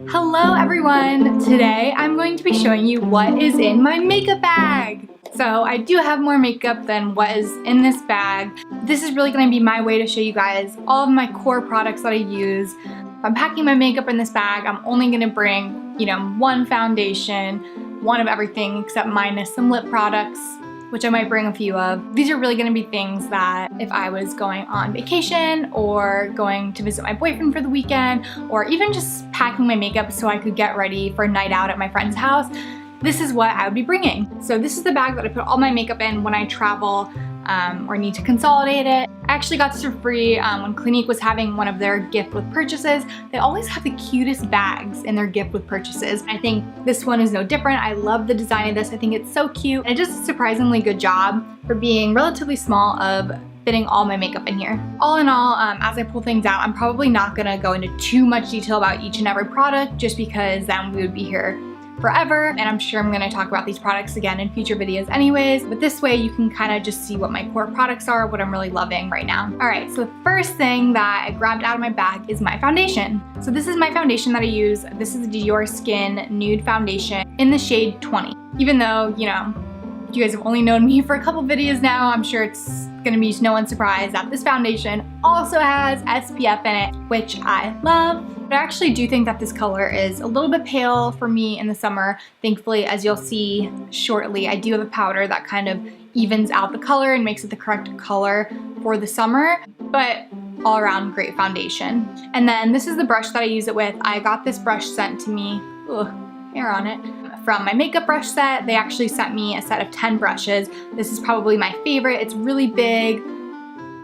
Hello everyone! Today I'm going to be showing you what is in my makeup bag. So I do have more makeup than what is in this bag. This is really going to be my way to show you guys all of my core products that I use. If I'm packing my makeup in this bag, I'm only going to bring, one foundation, one of everything except minus some lip products, which I might bring a few of. These are really gonna be things that if I was going on vacation or going to visit my boyfriend for the weekend, or even just packing my makeup so I could get ready for a night out at my friend's house, this is what I would be bringing. So this is the bag that I put all my makeup in when I travel or need to consolidate it. I actually got this for free when Clinique was having one of their gift with purchases. They always have the cutest bags in their gift with purchases. I think this one is no different. I love the design of this. I think it's so cute. And it does a surprisingly good job for being relatively small of fitting all my makeup in here. All in all, as I pull things out, I'm probably not gonna go into too much detail about each and every product just because then we would be here forever, and I'm sure I'm going to talk about these products again in future videos anyways, but this way you can kind of just see what my core products are, what I'm really loving right now. Alright, so the first thing that I grabbed out of my bag is my foundation. So this is my foundation that I use. This is the Dior Skin Nude Foundation in the shade 20. Even though, you guys have only known me for a couple videos now, I'm sure it's gonna be no one's surprise that this foundation also has SPF in it, which I love. But I actually do think that this color is a little bit pale for me in the summer. Thankfully, as you'll see shortly, I do have a powder that kind of evens out the color and makes it the correct color for the summer, but all around great foundation. And then this is the brush that I use it with. I got this brush sent to me, hair on it, from my makeup brush set. They actually sent me a set of 10 brushes. This is probably my favorite. It's really big,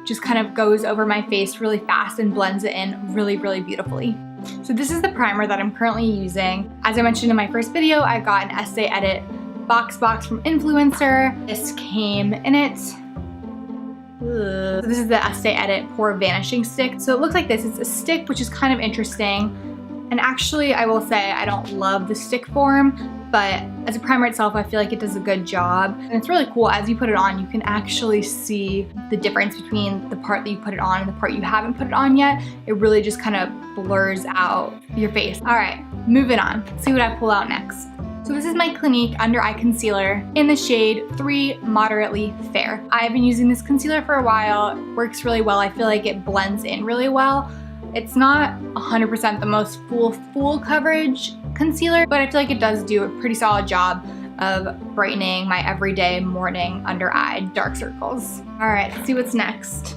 just kind of goes over my face really fast and blends it in really, really beautifully. So this is the primer that I'm currently using. As I mentioned in my first video, I got an Estee Edit box from Influencer. This came in it. So this is the Estee Edit Pore Vanishing Stick. So it looks like this. It's a stick, which is kind of interesting. And actually, I will say I don't love the stick form, but as a primer itself, I feel like it does a good job. And it's really cool. As you put it on, you can actually see the difference between the part that you put it on and the part you haven't put it on yet. It really just kind of blurs out your face. All right, moving on. Let's see what I pull out next. So this is my Clinique Under Eye Concealer in the shade 3 Moderately Fair. I've been using this concealer for a while. It works really well. I feel like it blends in really well. It's not 100% the most full coverage concealer, but I feel like it does do a pretty solid job of brightening my everyday morning under eye dark circles. All right, let's see what's next.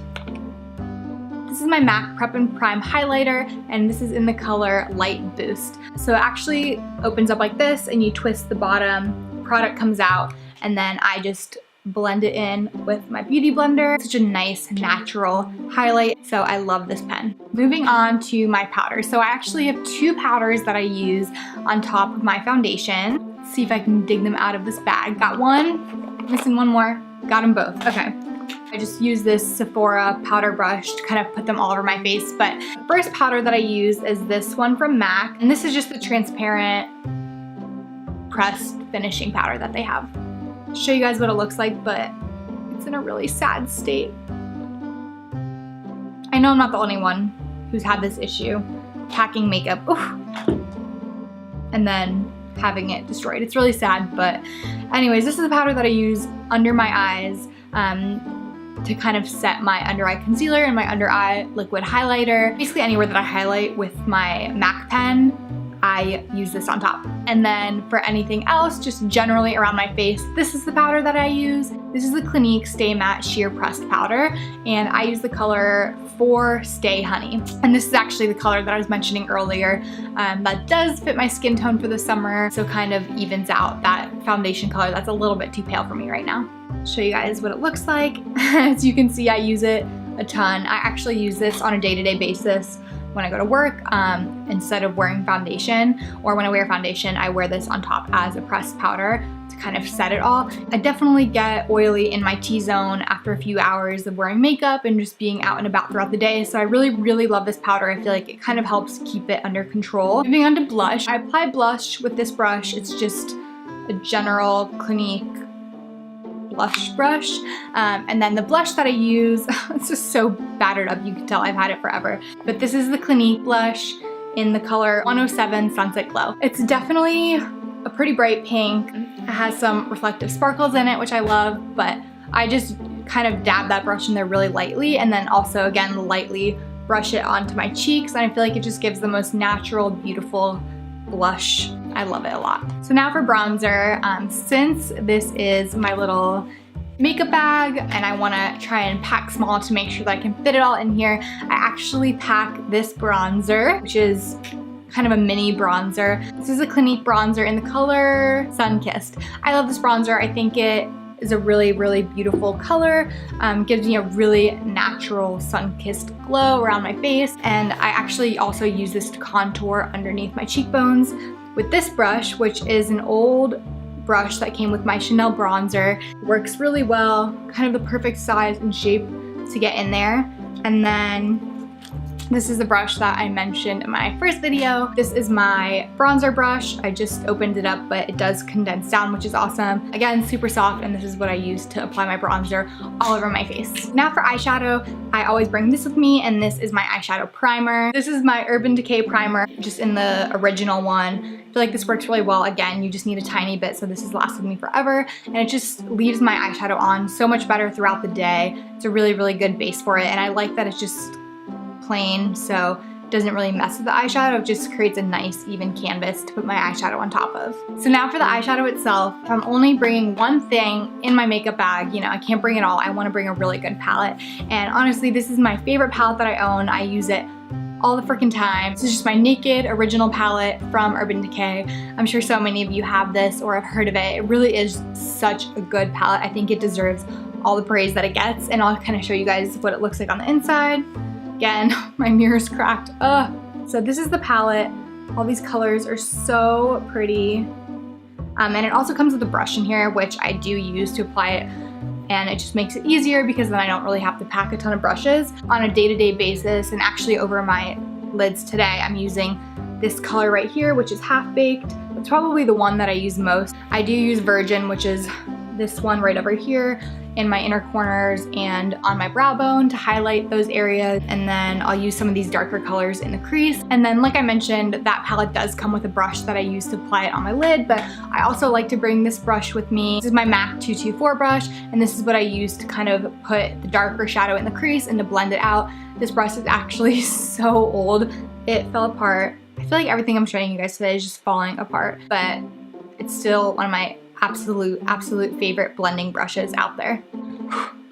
This is my MAC Prep and Prime highlighter, and this is in the color Light Boost. So it actually opens up like this, and you twist the bottom, product comes out, and then I just blend it in with my beauty blender. Such a nice natural highlight, so I love this pen. Moving on to my powders. So I actually have 2 powders that I use on top of my foundation. Let's see if I can dig them out of this bag. Got one, missing one more, got them both. Okay. I just use this Sephora powder brush to kind of put them all over my face, but the first powder that I use is this one from MAC, and this is just the transparent pressed finishing powder that they have. Show you guys what it looks like, but it's in a really sad state. I know I'm not the only one who's had this issue, packing makeup, and then having it destroyed. It's really sad, but anyways, this is the powder that I use under my eyes to kind of set my under eye concealer and my under eye liquid highlighter. Basically anywhere that I highlight with my MAC pen, I use this on top. And then for anything else, just generally around my face, this is the powder that I use. This is the Clinique Stay Matte Sheer Pressed Powder, and I use the color 4 Stay Honey. And this is actually the color that I was mentioning earlier that does fit my skin tone for the summer, so kind of evens out that foundation color that's a little bit too pale for me right now. Show you guys what it looks like. As you can see, I use it a ton. I actually use this on a day-to-day basis when I go to work instead of wearing foundation, or when I wear foundation, I wear this on top as a pressed powder to kind of set it all. I definitely get oily in my T-zone after a few hours of wearing makeup and just being out and about throughout the day, so I really, really love this powder. I feel like it kind of helps keep it under control. Moving on to blush. I apply blush with this brush. It's just a general Clinique blush brush. And then the blush that I use, it's just so battered up, you can tell I've had it forever. But this is the Clinique blush in the color 107 Sunset Glow. It's definitely a pretty bright pink. It has some reflective sparkles in it, which I love, but I just kind of dab that brush in there really lightly, and then also again lightly brush it onto my cheeks, and I feel like it just gives the most natural, beautiful blush. I love it a lot. So now for bronzer, since this is my little makeup bag and I want to try and pack small to make sure that I can fit it all in here, I actually pack this bronzer, which is kind of a mini bronzer. This is a Clinique bronzer in the color Sunkissed. I love this bronzer. I think it is a really, really beautiful color. Gives me a really natural sun-kissed glow around my face, and I actually also use this to contour underneath my cheekbones with this brush, which is an old brush that came with my Chanel bronzer. Works really well, kind of the perfect size and shape to get in there. And then this is the brush that I mentioned in my first video. This is my bronzer brush. I just opened it up, but it does condense down, which is awesome. Again, super soft, and this is what I use to apply my bronzer all over my face. Now for eyeshadow, I always bring this with me, and this is my eyeshadow primer. This is my Urban Decay primer, just in the original one. I feel like this works really well. Again, you just need a tiny bit, so this has lasted me forever, and it just leaves my eyeshadow on so much better throughout the day. It's a really, really good base for it, and I like that it's just plain, so it doesn't really mess with the eyeshadow. It just creates a nice even canvas to put my eyeshadow on top of. So now for the eyeshadow itself, if I'm only bringing one thing in my makeup bag, you know, I can't bring it all. I want to bring a really good palette, and honestly, this is my favorite palette that I own. I use it all the freaking time. This is just my Naked original palette from Urban Decay. I'm sure so many of you have this or have heard of it. It really is such a good palette. I think it deserves all the praise that it gets, and I'll kind of show you guys what it looks like on the inside. Again, my mirror's cracked. Ugh. So this is the palette. All these colors are so pretty. And it also comes with a brush in here, which I do use to apply it. And it just makes it easier because then I don't really have to pack a ton of brushes on a day-to-day basis. And actually over my lids today, I'm using this color right here, which is Half Baked. It's probably the one that I use most. I do use Virgin, which is this one right over here in my inner corners and on my brow bone to highlight those areas, and then I'll use some of these darker colors in the crease. And then like I mentioned, that palette does come with a brush that I use to apply it on my lid, but I also like to bring this brush with me. This is my MAC 224 brush, and this is what I use to kind of put the darker shadow in the crease and to blend it out. This brush is actually so old. It fell apart. I feel like everything I'm showing you guys today is just falling apart, but it's still one of my absolute favorite blending brushes out there.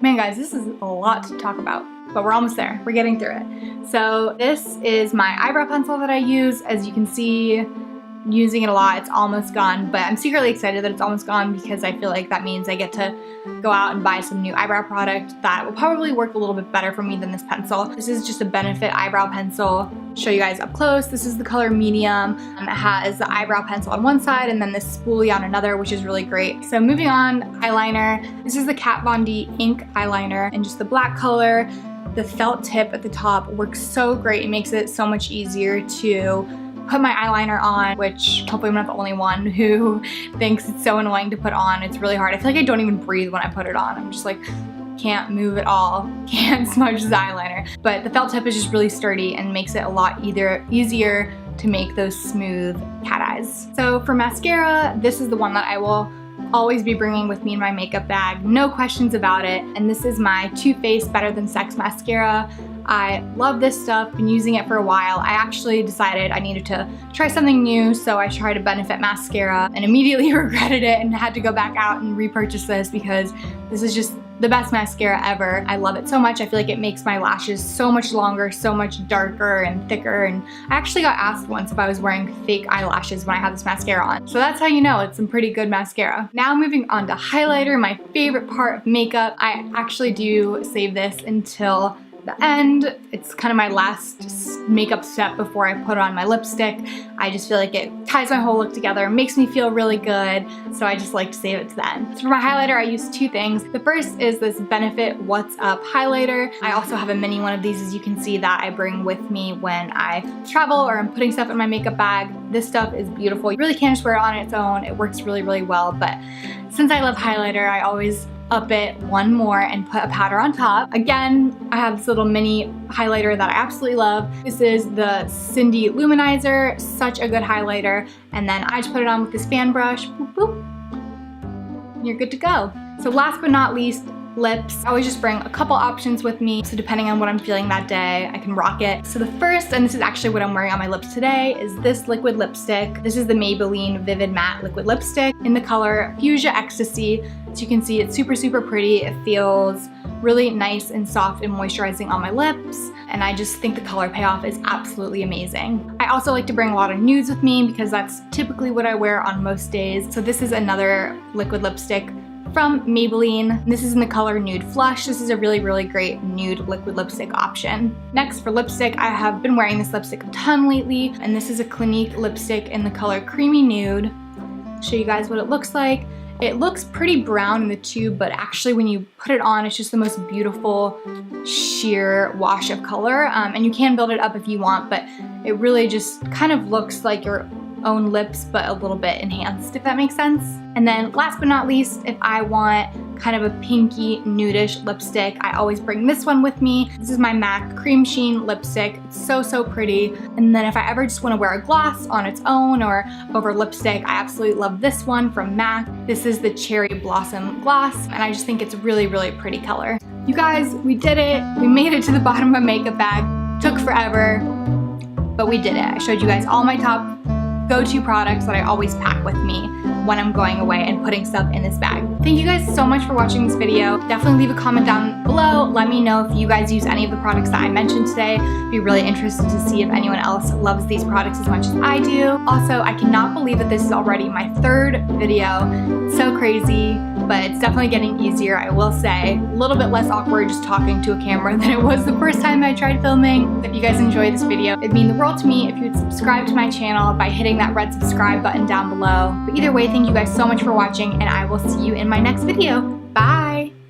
Man guys, this is a lot to talk about, but we're almost there. We're getting through it. So this is my eyebrow pencil that I use. As you can see, I'm using it a lot. It's almost gone, but I'm secretly excited that it's almost gone because I feel like that means I get to go out and buy some new eyebrow product that will probably work a little bit better for me than this pencil. This is just a Benefit eyebrow pencil. Show you guys up close. This is the color medium. It has the eyebrow pencil on one side and then this spoolie on another, which is really great. So moving on, eyeliner. This is the Kat Von D ink eyeliner in just the black color. The felt tip at the top works so great. It makes it so much easier to put my eyeliner on, which hopefully I'm not the only one who thinks it's so annoying to put on. It's really hard. I feel like I don't even breathe when I put it on. I'm just like, can't move at all, can't smudge the eyeliner. But the felt tip is just really sturdy and makes it a lot easier to make those smooth cat eyes. So for mascara, this is the one that I will always be bringing with me in my makeup bag, no questions about it. And this is my Too Faced Better Than Sex mascara. I love this stuff, been using it for a while. I actually decided I needed to try something new, so I tried a Benefit mascara and immediately regretted it and had to go back out and repurchase this because this is just the best mascara ever. I love it so much. I feel like it makes my lashes so much longer, so much darker and thicker, and I actually got asked once if I was wearing fake eyelashes when I had this mascara on. So that's how you know it's some pretty good mascara. Now moving on to highlighter, my favorite part of makeup. I actually do save this until the end. It's kind of my last makeup step before I put on my lipstick. I just feel like it ties my whole look together, makes me feel really good, so I just like to save it to the end. So for my highlighter, I use two things. The first is this Benefit What's Up highlighter. I also have a mini one of these, as you can see, that I bring with me when I travel or I'm putting stuff in my makeup bag. This stuff is beautiful. You really can't just wear it on its own. It works really, really well, but since I love highlighter, I always up it one more and put a powder on top. Again, I have this little mini highlighter that I absolutely love. This is the Cindy Luminizer, such a good highlighter. And then I just put it on with this fan brush, boop, boop. You're good to go. So last but not least, lips. I always just bring a couple options with me, so depending on what I'm feeling that day, I can rock it. So the first, and this is actually what I'm wearing on my lips today, is this liquid lipstick. This is the Maybelline Vivid Matte Liquid Lipstick in the color Fuchsia Ecstasy. As you can see, it's super, super pretty. It feels really nice and soft and moisturizing on my lips, and I just think the color payoff is absolutely amazing. I also like to bring a lot of nudes with me because that's typically what I wear on most days. So this is another liquid lipstick from Maybelline. This is in the color Nude Flush. This is a really, really great nude liquid lipstick option. Next, for lipstick, I have been wearing this lipstick a ton lately, and this is a Clinique lipstick in the color Creamy Nude. I'll show you guys what it looks like. It looks pretty brown in the tube, but actually when you put it on, it's just the most beautiful sheer wash of color. And you can build it up if you want, but it really just kind of looks like your own lips, but a little bit enhanced, if that makes sense. And then last but not least, if I want kind of a pinky nudish lipstick, I always bring this one with me. This is my MAC Cream Sheen lipstick. It's so, so pretty. And then if I ever just want to wear a gloss on its own or over lipstick, I absolutely love this one from MAC. This is the Cherry Blossom Gloss, and I just think it's a really, really pretty color. You guys, we did it. We made it to the bottom of my makeup bag. Took forever, but we did it. I showed you guys all my top go-to products that I always pack with me when I'm going away and putting stuff in this bag. Thank you guys so much for watching this video. Definitely leave a comment down below. Let me know if you guys use any of the products that I mentioned today. I'd be really interested to see if anyone else loves these products as much as I do. Also, I cannot believe that this is already my third video. It's so crazy, but it's definitely getting easier, I will say. A little bit less awkward just talking to a camera than it was the first time I tried filming. If you guys enjoyed this video, it'd mean the world to me if you would subscribe to my channel by hitting that red subscribe button down below. But either way, thank you guys so much for watching, and I will see you in my next video. Bye!